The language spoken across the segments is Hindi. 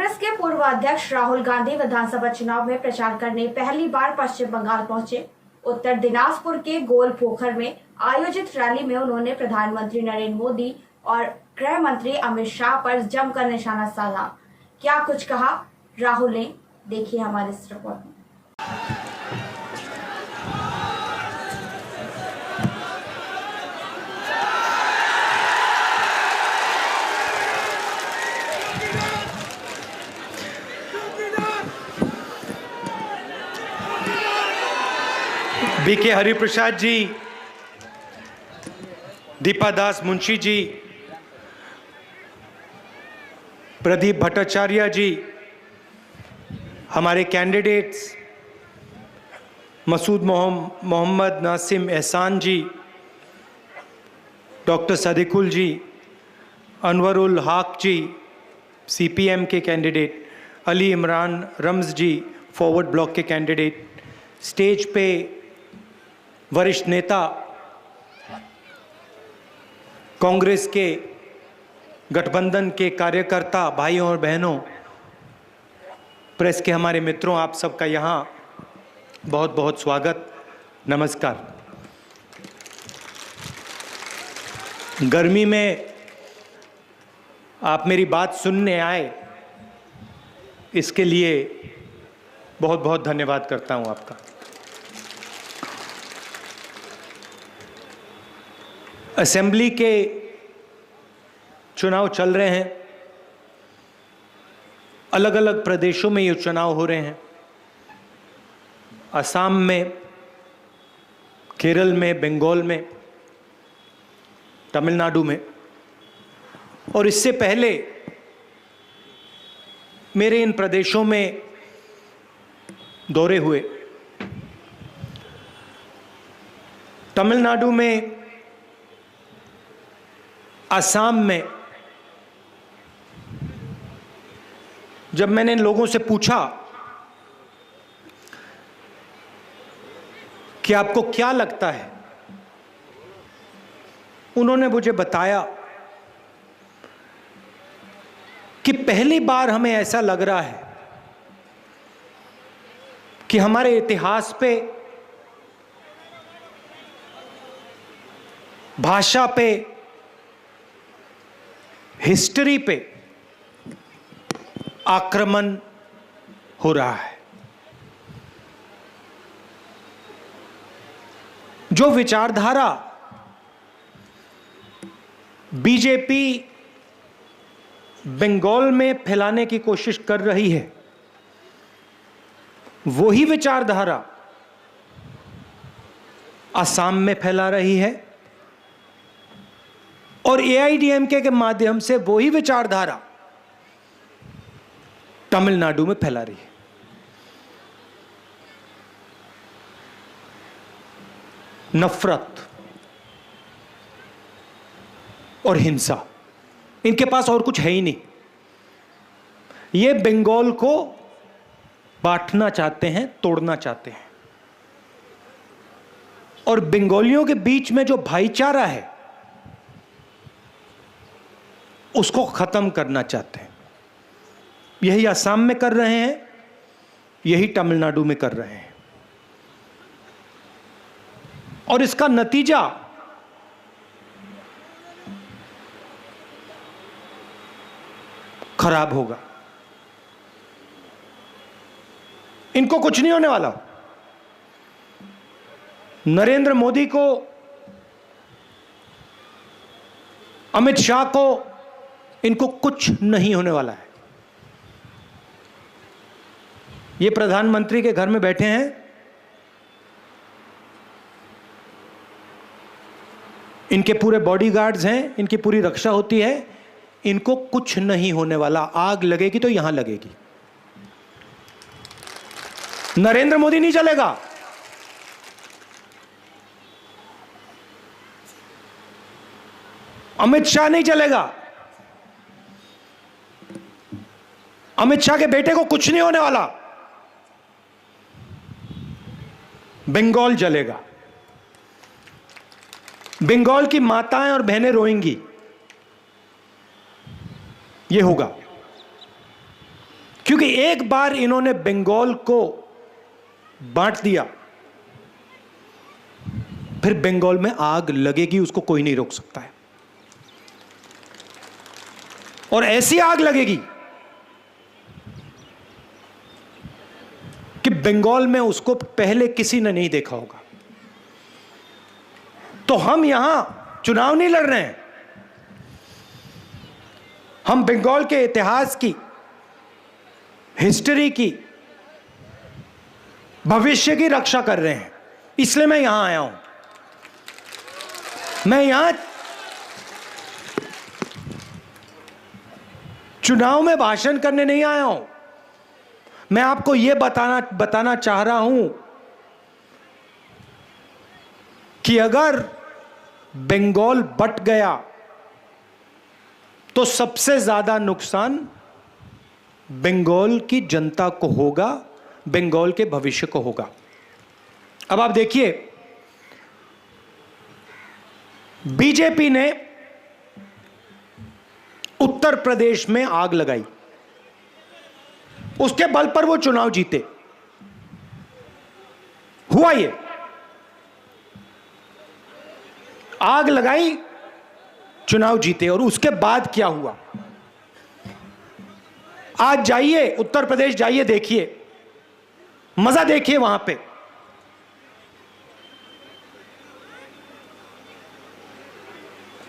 कांग्रेस के पूर्व अध्यक्ष राहुल गांधी विधानसभा चुनाव में प्रचार करने पहली बार पश्चिम बंगाल पहुंचे। उत्तर दिनाजपुर के गोल पोखर में आयोजित रैली में उन्होंने प्रधानमंत्री नरेंद्र मोदी और गृह मंत्री अमित शाह पर जमकर निशाना साधा। क्या कुछ कहा राहुल ने, देखिए हमारे इस रिपोर्ट में। बीके हरिप्रसाद जी, दीपा दास मुंशी जी, प्रदीप भट्टाचार्य जी, हमारे कैंडिडेट्स मसूद मोहम्मद नासिम एहसान जी, डॉक्टर सदिकुल जी, अनवरुल हक जी, सीपीएम के कैंडिडेट, अली इमरान रम्ज जी, फॉरवर्ड ब्लॉक के कैंडिडेट, स्टेज पे वरिष्ठ नेता, कांग्रेस के गठबंधन के कार्यकर्ता भाइयों और बहनों, प्रेस के हमारे मित्रों, आप सबका यहाँ बहुत बहुत स्वागत, नमस्कार। गर्मी में आप मेरी बात सुनने आए, इसके लिए बहुत बहुत धन्यवाद करता हूँ आपका। असेंबली के चुनाव चल रहे हैं, अलग अलग प्रदेशों में ये चुनाव हो रहे हैं, असम में, केरल में, बंगाल में, तमिलनाडु में, और इससे पहले मेरे इन प्रदेशों में दौरे हुए। तमिलनाडु में, असम में जब मैंने लोगों से पूछा कि आपको क्या लगता है, उन्होंने मुझे बताया कि पहली बार हमें ऐसा लग रहा है कि हमारे इतिहास पे, भाषा पे, हिस्ट्री पे आक्रमण हो रहा है। जो विचारधारा बीजेपी बंगाल में फैलाने की कोशिश कर रही है, वही विचारधारा असम में फैला रही है, और एआईडीएमके के माध्यम से वही विचारधारा तमिलनाडु में फैला रही है। नफरत और हिंसा, इनके पास और कुछ है ही नहीं। ये बंगाल को बांटना चाहते हैं, तोड़ना चाहते हैं, और बंगालियों के बीच में जो भाईचारा है उसको खत्म करना चाहते हैं। यही असम में कर रहे हैं, यही तमिलनाडु में कर रहे हैं, और इसका नतीजा खराब होगा। इनको कुछ नहीं होने वाला। नरेंद्र मोदी को, अमित शाह को, इनको कुछ नहीं होने वाला है। ये प्रधानमंत्री के घर में बैठे हैं, इनके पूरे बॉडीगार्ड्स हैं, इनकी पूरी रक्षा होती है, इनको कुछ नहीं होने वाला। आग लगेगी तो यहां लगेगी। नरेंद्र मोदी नहीं चलेगा, अमित शाह नहीं चलेगा, अमित शाह के बेटे को कुछ नहीं होने वाला। बंगाल जलेगा, बंगाल की माताएं और बहनें रोएंगी, ये होगा। क्योंकि एक बार इन्होंने बंगाल को बांट दिया, फिर बंगाल में आग लगेगी, उसको कोई नहीं रोक सकता है। और ऐसी आग लगेगी कि बंगाल में उसको पहले किसी ने नहीं देखा होगा। तो हम यहां चुनाव नहीं लड़ रहे हैं, हम बंगाल के इतिहास की, हिस्ट्री की, भविष्य की रक्षा कर रहे हैं। इसलिए मैं यहां आया हूं। मैं यहां चुनाव में भाषण करने नहीं आया हूं। मैं आपको यह बताना चाह रहा हूं कि अगर बंगाल बट गया तो सबसे ज्यादा नुकसान बंगाल की जनता को होगा, बंगाल के भविष्य को होगा। अब आप देखिए, बीजेपी ने उत्तर प्रदेश में आग लगाई, उसके बल पर वो चुनाव जीते। हुआ ये, आग लगाई, चुनाव जीते। और उसके बाद क्या हुआ, आज जाइए उत्तर प्रदेश, जाइए, देखिए, मजा देखिए। वहां पे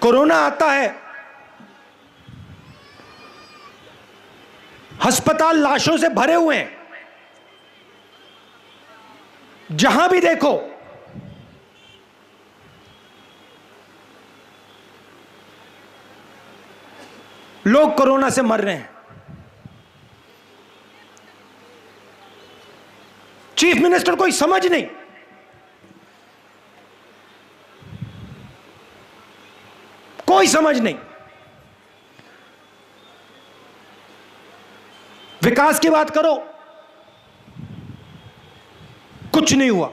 कोरोना आता है, अस्पताल लाशों से भरे हुए हैं, जहां भी देखो लोग कोरोना से मर रहे हैं। चीफ मिनिस्टर कोई समझ नहीं, कोई समझ नहीं। विकास की बात करो, कुछ नहीं हुआ।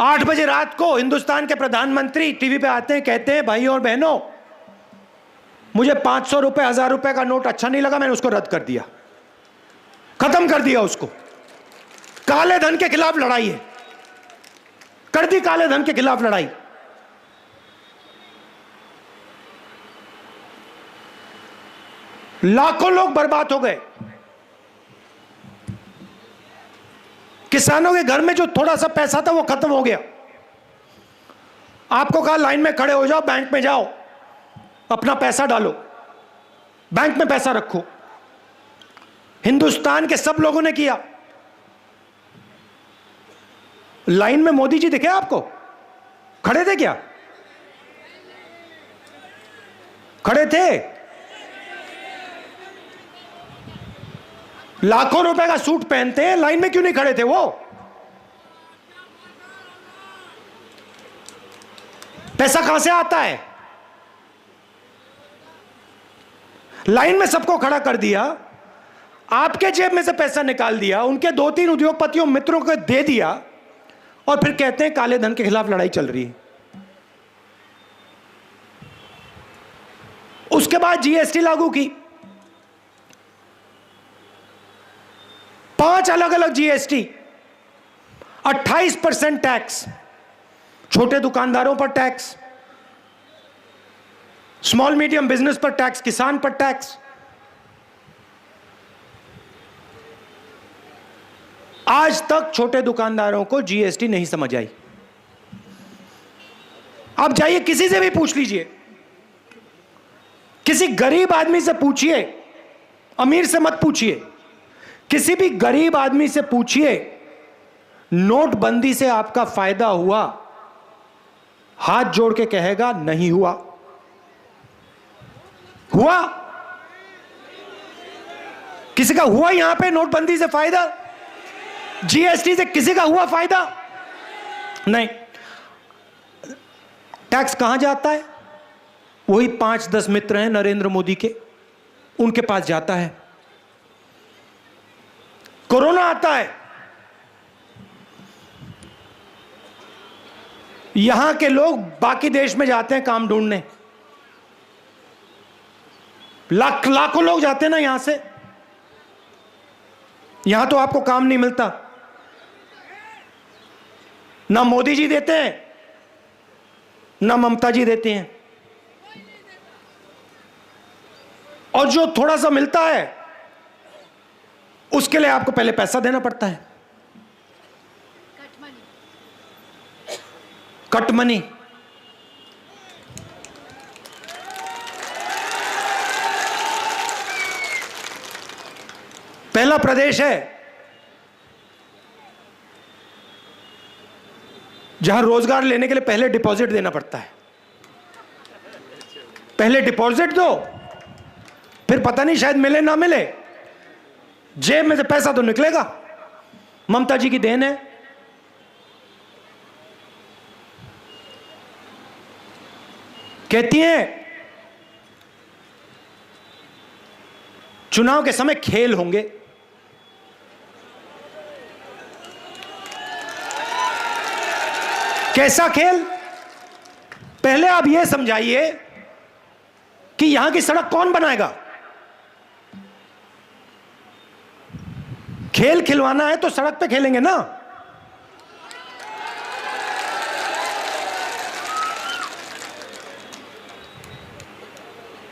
8 बजे रात को हिंदुस्तान के प्रधानमंत्री टीवी पे आते हैं, कहते हैं भाइयों और बहनों, मुझे 500 रुपए, 1000 रुपए का नोट अच्छा नहीं लगा, मैंने उसको रद्द कर दिया, खत्म कर दिया उसको। काले धन के खिलाफ लड़ाई है, कर दी काले धन के खिलाफ लड़ाई। लाखों लोग बर्बाद हो गए। किसानों के घर में जो थोड़ा सा पैसा था वो खत्म हो गया। आपको कहा लाइन में खड़े हो जाओ, बैंक में जाओ, अपना पैसा डालो, बैंक में पैसा रखो। हिंदुस्तान के सब लोगों ने किया। लाइन में मोदी जी दिखे आपको? खड़े थे क्या? खड़े थे। लाखों रुपए का सूट पहनते हैं, लाइन में क्यों नहीं खड़े थे वो? पैसा कहां से आता है? लाइन में सबको खड़ा कर दिया, आपके जेब में से पैसा निकाल दिया, उनके 2-3 उद्योगपतियों मित्रों को दे दिया, और फिर कहते हैं काले धन के खिलाफ लड़ाई चल रही है। उसके बाद जीएसटी लागू की, 5 अलग अलग जीएसटी, 28% टैक्स, छोटे दुकानदारों पर टैक्स, स्मॉल मीडियम बिजनेस पर टैक्स, किसान पर टैक्स। आज तक छोटे दुकानदारों को जीएसटी नहीं समझ आई। आप जाइए किसी से भी पूछ लीजिए, किसी गरीब आदमी से पूछिए, अमीर से मत पूछिए, किसी भी गरीब आदमी से पूछिए, नोटबंदी से आपका फायदा हुआ? हाथ जोड़ के कहेगा नहीं हुआ। हुआ? किसी का हुआ यहां पे नोटबंदी से फायदा? जीएसटी से किसी का हुआ फायदा? नहीं। टैक्स कहां जाता है? वही 5-10 मित्र हैं नरेंद्र मोदी के, उनके पास जाता है। कोरोना आता है, यहां के लोग बाकी देश में जाते हैं काम ढूंढने। लाखों लोग जाते हैं ना यहां से। यहां तो आपको काम नहीं मिलता, ना मोदी जी देते हैं ना ममता जी देती हैं, और जो थोड़ा सा मिलता है उसके लिए आपको पहले पैसा देना पड़ता है, कट मनी। पहला प्रदेश है जहां रोजगार लेने के लिए पहले डिपॉजिट देना पड़ता है। पहले डिपॉजिट दो, फिर पता नहीं शायद मिले ना मिले, जेब में से पैसा तो निकलेगा। ममता जी की देन है। कहती हैं चुनाव के समय खेल होंगे। कैसा खेल? पहले आप यह समझाइए कि यहां की सड़क कौन बनाएगा। खेल खिलवाना है तो सड़क पे खेलेंगे ना।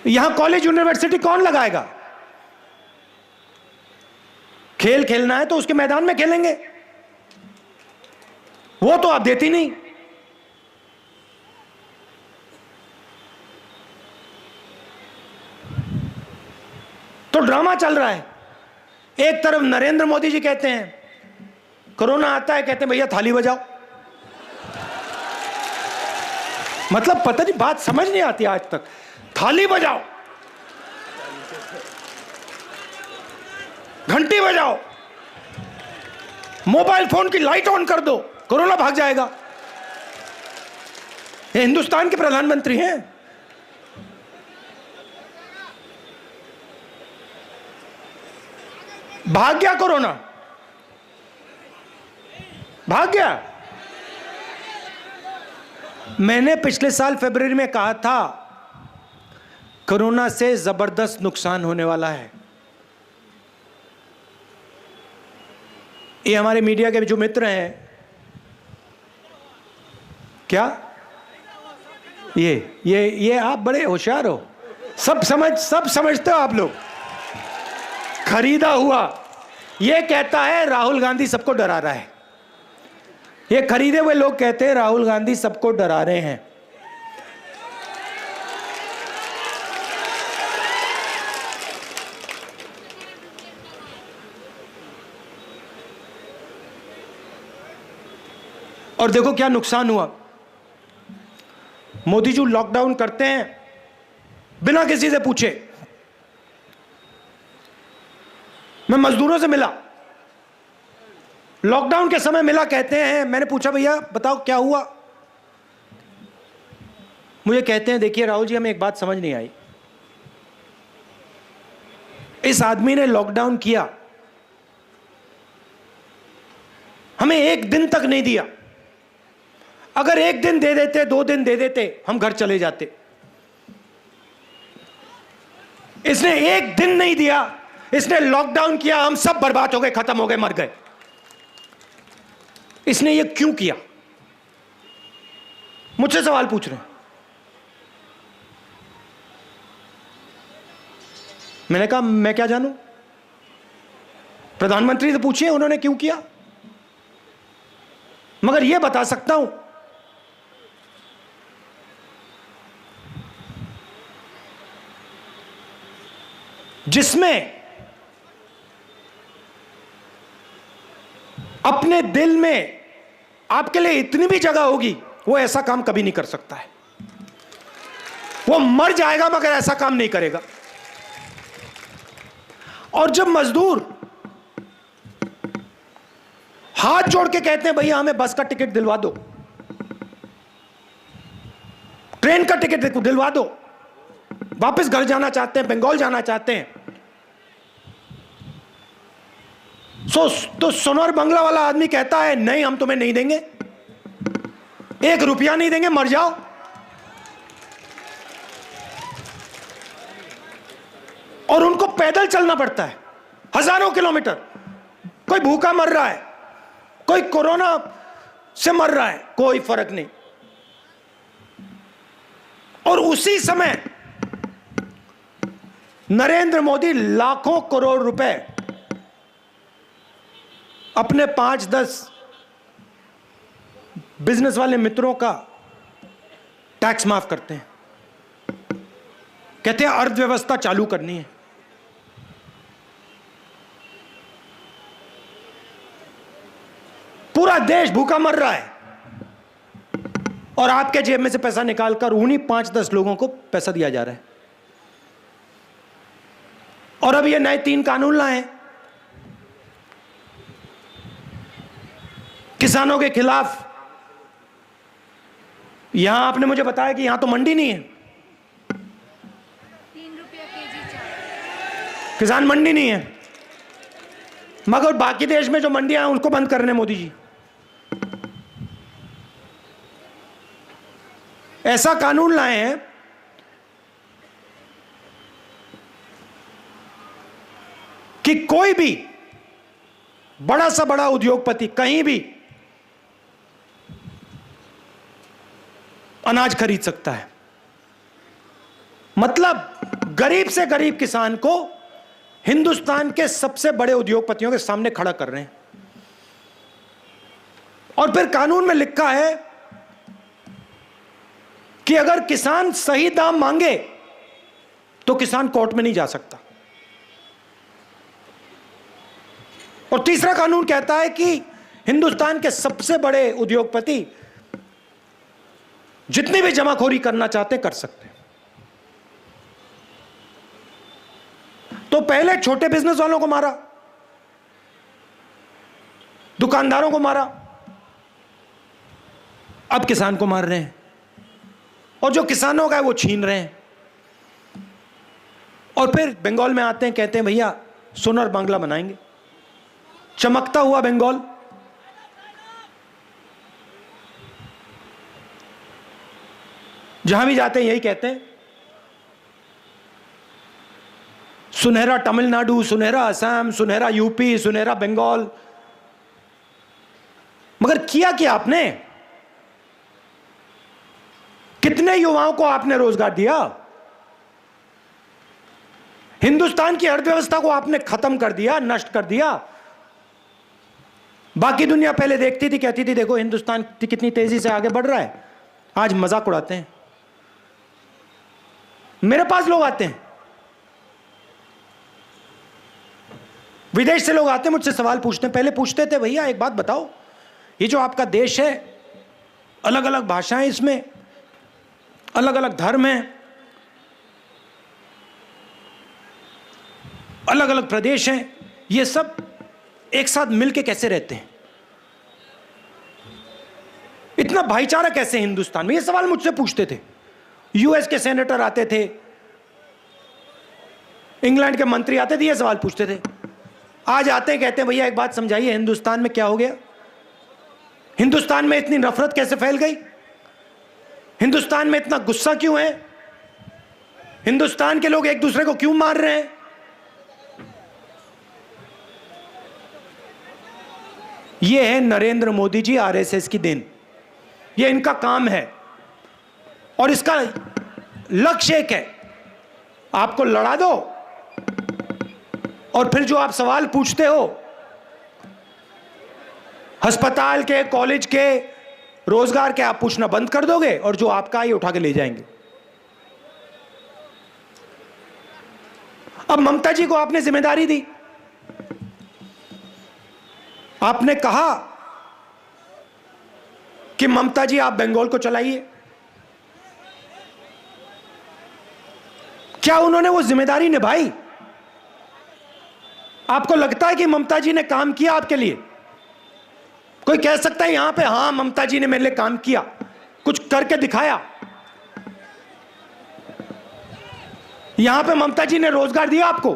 यहां कॉलेज यूनिवर्सिटी कौन लगाएगा? खेल खेलना है तो उसके मैदान में खेलेंगे, वो तो आप देती नहीं। तो ड्रामा चल रहा है। एक तरफ नरेंद्र मोदी जी कहते हैं कोरोना आता है, कहते हैं भैया थाली बजाओ। मतलब पता नहीं, बात समझ नहीं आती आज तक। थाली बजाओ, घंटी बजाओ, मोबाइल फोन की लाइट ऑन कर दो, कोरोना भाग जाएगा। ये हिंदुस्तान के प्रधानमंत्री हैं। भाग गया कोरोना, भाग गया। मैंने पिछले साल फरवरी में कहा था कोरोना से जबरदस्त नुकसान होने वाला है। ये हमारे मीडिया के जो मित्र हैं, क्या ये आप बड़े होशियार हो, सब समझते हो आप लोग। खरीदा हुआ, ये कहता है राहुल गांधी सबको डरा रहा है। ये खरीदे हुए लोग कहते हैं राहुल गांधी सबको डरा रहे हैं। और देखो क्या नुकसान हुआ। मोदी जी लॉकडाउन करते हैं बिना किसी से पूछे। मैं मजदूरों से मिला, लॉकडाउन के समय मिला, कहते हैं, मैंने पूछा भैया बताओ क्या हुआ। मुझे कहते हैं देखिए राहुल जी हमें एक बात समझ नहीं आई, इस आदमी ने लॉकडाउन किया, हमें एक दिन तक नहीं दिया। अगर एक दिन दे देते, 2 दिन दे देते, हम घर चले जाते। इसने एक दिन नहीं दिया, इसने लॉकडाउन किया, हम सब बर्बाद हो गए, खत्म हो गए, मर गए। इसने ये क्यों किया? मुझसे सवाल पूछ रहे हैं। मैंने कहा मैं क्या जानूं, प्रधानमंत्री से पूछिए उन्होंने क्यों किया। मगर यह बता सकता हूं जिसमें अपने दिल में आपके लिए इतनी भी जगह होगी, वो ऐसा काम कभी नहीं कर सकता है। वो मर जाएगा मगर ऐसा काम नहीं करेगा। और जब मजदूर हाथ जोड़ के कहते हैं भैया हमें बस का टिकट दिलवा दो, ट्रेन का टिकट दिलवा दो, वापस घर जाना चाहते हैं, बंगाल जाना चाहते हैं, तो सोनार बंगला वाला आदमी कहता है नहीं हम तुम्हें नहीं देंगे, 1 रुपया नहीं देंगे, मर जाओ। पैदल चलना पड़ता है, हजारों किलोमीटर। कोई भूखा मर रहा है, कोई कोरोना से मर रहा है, कोई फर्क नहीं। और उसी समय नरेंद्र मोदी लाखों करोड़ रुपए अपने 5-10 बिजनेस वाले मित्रों का टैक्स माफ करते हैं। कहते हैं अर्थव्यवस्था चालू करनी है। पूरा देश भूखा मर रहा है और आपके जेब में से पैसा निकालकर उन्हीं 5-10 लोगों को पैसा दिया जा रहा है। और अब ये नए 3 कानून लाए किसानों के खिलाफ। यहां आपने मुझे बताया कि यहां तो मंडी नहीं है, 3 रुपया केजी चावल। किसान मंडी नहीं है, मगर बाकी देश में जो मंडियां हैं उनको बंद करने मोदी जी। ऐसा कानून लाए हैं कि कोई भी बड़ा सा बड़ा उद्योगपति कहीं भी अनाज खरीद सकता है। मतलब गरीब से गरीब किसान को हिंदुस्तान के सबसे बड़े उद्योगपतियों के सामने खड़ा कर रहे हैं। और फिर कानून में लिखा है कि अगर किसान सही दाम मांगे तो किसान कोर्ट में नहीं जा सकता। और तीसरा कानून कहता है कि हिंदुस्तान के सबसे बड़े उद्योगपति जितनी भी जमाखोरी करना चाहते कर सकते हैं। तो पहले छोटे बिजनेस वालों को मारा, दुकानदारों को मारा, अब किसान को मार रहे हैं। और जो किसानों का है वो छीन रहे हैं। और फिर बंगाल में आते हैं, कहते हैं भैया सोनार बांग्ला बनाएंगे, चमकता हुआ बंगाल। जहां भी जाते हैं यही कहते हैं, सुनहरा तमिलनाडु, सुनहरा असम, सुनहरा यूपी, सुनहरा बंगाल। मगर किया क्या आपने? कितने युवाओं को आपने रोजगार दिया? हिंदुस्तान की अर्थव्यवस्था को आपने खत्म कर दिया, नष्ट कर दिया। बाकी दुनिया पहले देखती थी, कहती थी देखो हिंदुस्तान कितनी तेजी से आगे बढ़ रहा है, आज मजाक उड़ाते हैं। मेरे पास लोग आते हैं, विदेश से लोग आते हैं, मुझसे सवाल पूछते हैं। पहले पूछते थे भैया एक बात बताओ, ये जो आपका देश है, अलग अलग भाषाएं, इसमें अलग अलग धर्म हैं, अलग अलग प्रदेश हैं, ये सब एक साथ मिलके कैसे रहते हैं? इतना भाईचारा कैसे हिंदुस्तान में? ये सवाल मुझसे पूछते थे। यूएस के सेनेटर आते थे, इंग्लैंड के मंत्री आते थे, ये सवाल पूछते थे। आज आते हैं, कहते हैं भैया एक बात समझाइए, हिंदुस्तान में क्या हो गया? हिंदुस्तान में इतनी नफरत कैसे फैल गई? हिंदुस्तान में इतना गुस्सा क्यों है? हिंदुस्तान के लोग एक दूसरे को क्यों मार रहे हैं? ये है नरेंद्र मोदी जी, आरएसएस की देन। ये इनका काम है और इसका लक्ष्य एक है, आपको लड़ा दो और फिर जो आप सवाल पूछते हो अस्पताल के, कॉलेज के, रोजगार के, आप पूछना बंद कर दोगे और जो आपका ये उठा के ले जाएंगे। अब ममता जी को आपने जिम्मेदारी दी, आपने कहा कि ममता जी आप बंगाल को चलाइए। क्या उन्होंने वो जिम्मेदारी निभाई? आपको लगता है कि ममता जी ने काम किया आपके लिए? कोई कह सकता है यहां पे हाँ ममता जी ने मेरे लिए काम किया, कुछ करके दिखाया? यहां पे ममता जी ने रोजगार दिया आपको,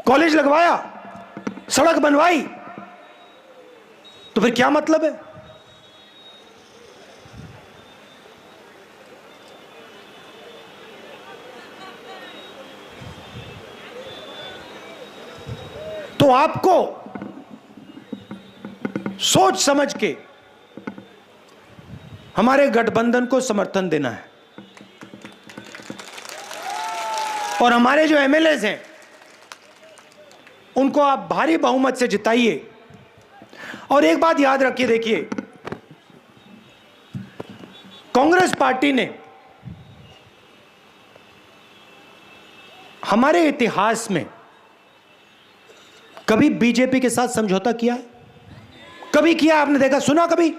कॉलेज लगवाया, सड़क बनवाई, तो फिर क्या मतलब है? तो आपको सोच समझ के हमारे गठबंधन को समर्थन देना है और हमारे जो एमएलएज हैं उनको आप भारी बहुमत से जिताइए। और एक बात याद रखिए, देखिए, कांग्रेस पार्टी ने हमारे इतिहास में कभी बीजेपी के साथ समझौता किया है? कभी किया? आपने देखा, सुना कभी?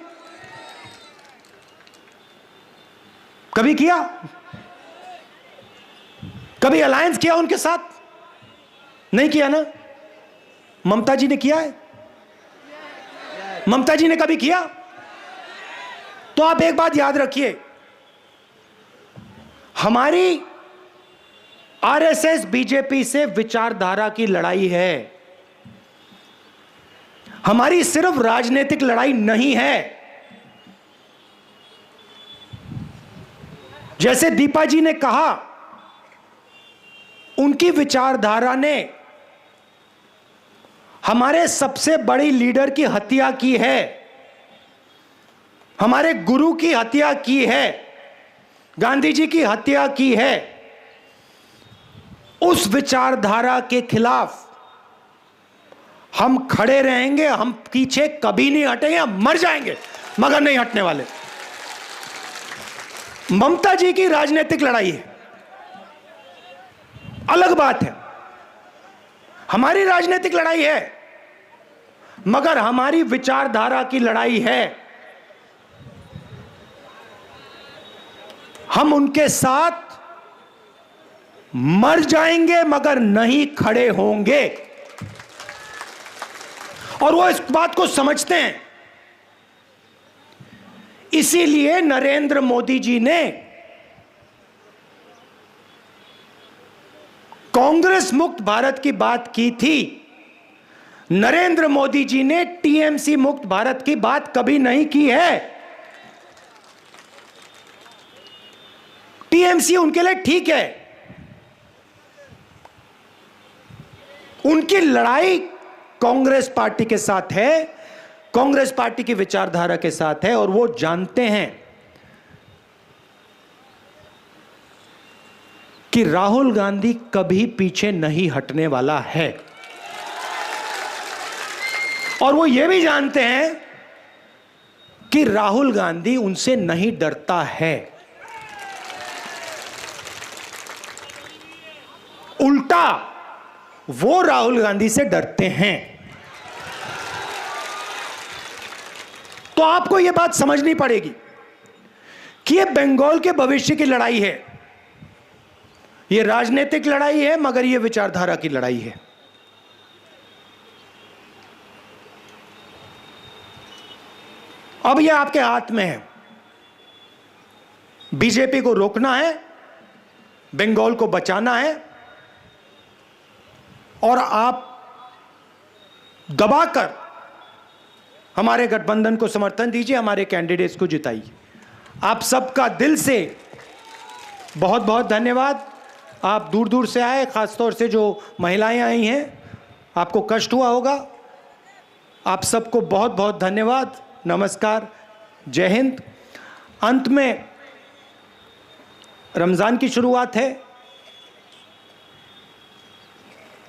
कभी किया? कभी अलायंस किया उनके साथ? नहीं किया ना? ममता जी ने किया है? ममता जी ने कभी किया? तो आप एक बात याद रखिए, हमारी आरएसएस बीजेपी से विचारधारा की लड़ाई है, हमारी सिर्फ राजनीतिक लड़ाई नहीं है। जैसे दीपा जी ने कहा, उनकी विचारधारा ने हमारे सबसे बड़ी लीडर की हत्या की है, हमारे गुरु की हत्या की है, गांधी जी की हत्या की है। उस विचारधारा के खिलाफ हम खड़े रहेंगे, हम पीछे कभी नहीं हटेंगे, हम मर जाएंगे मगर नहीं हटने वाले। ममता जी की राजनीतिक लड़ाई है, अलग बात है। हमारी राजनीतिक लड़ाई है मगर हमारी विचारधारा की लड़ाई है। हम उनके साथ मर जाएंगे मगर नहीं खड़े होंगे और वो इस बात को समझते हैं। इसीलिए नरेंद्र मोदी जी ने कांग्रेस मुक्त भारत की बात की थी। नरेंद्र मोदी जी ने टीएमसी मुक्त भारत की बात कभी नहीं की है। टीएमसी उनके लिए ठीक है, उनकी लड़ाई कांग्रेस पार्टी के साथ है, कांग्रेस पार्टी की विचारधारा के साथ है और वो जानते हैं कि राहुल गांधी कभी पीछे नहीं हटने वाला है और वो ये भी जानते हैं कि राहुल गांधी उनसे नहीं डरता है। उल्टा वो राहुल गांधी से डरते हैं। तो आपको यह बात समझनी पड़ेगी कि यह बंगाल के भविष्य की लड़ाई है, यह राजनीतिक लड़ाई है मगर यह विचारधारा की लड़ाई है। अब यह आपके हाथ में है, बीजेपी को रोकना है, बंगाल को बचाना है और आप दबाकर हमारे गठबंधन को समर्थन दीजिए, हमारे कैंडिडेट्स को जिताइए। आप सबका दिल से बहुत बहुत धन्यवाद। आप दूर दूर से आए, खासतौर से जो महिलाएं आई हैं, आपको कष्ट हुआ होगा। आप सबको बहुत बहुत धन्यवाद, नमस्कार, जय हिंद। अंत में रमज़ान की शुरुआत है,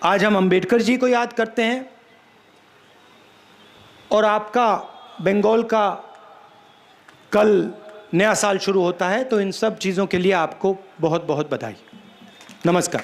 आज हम अंबेडकर जी को याद करते हैं और आपका बंगाल का कल नया साल शुरू होता है, तो इन सब चीज़ों के लिए आपको बहुत बहुत बधाई। नमस्कार।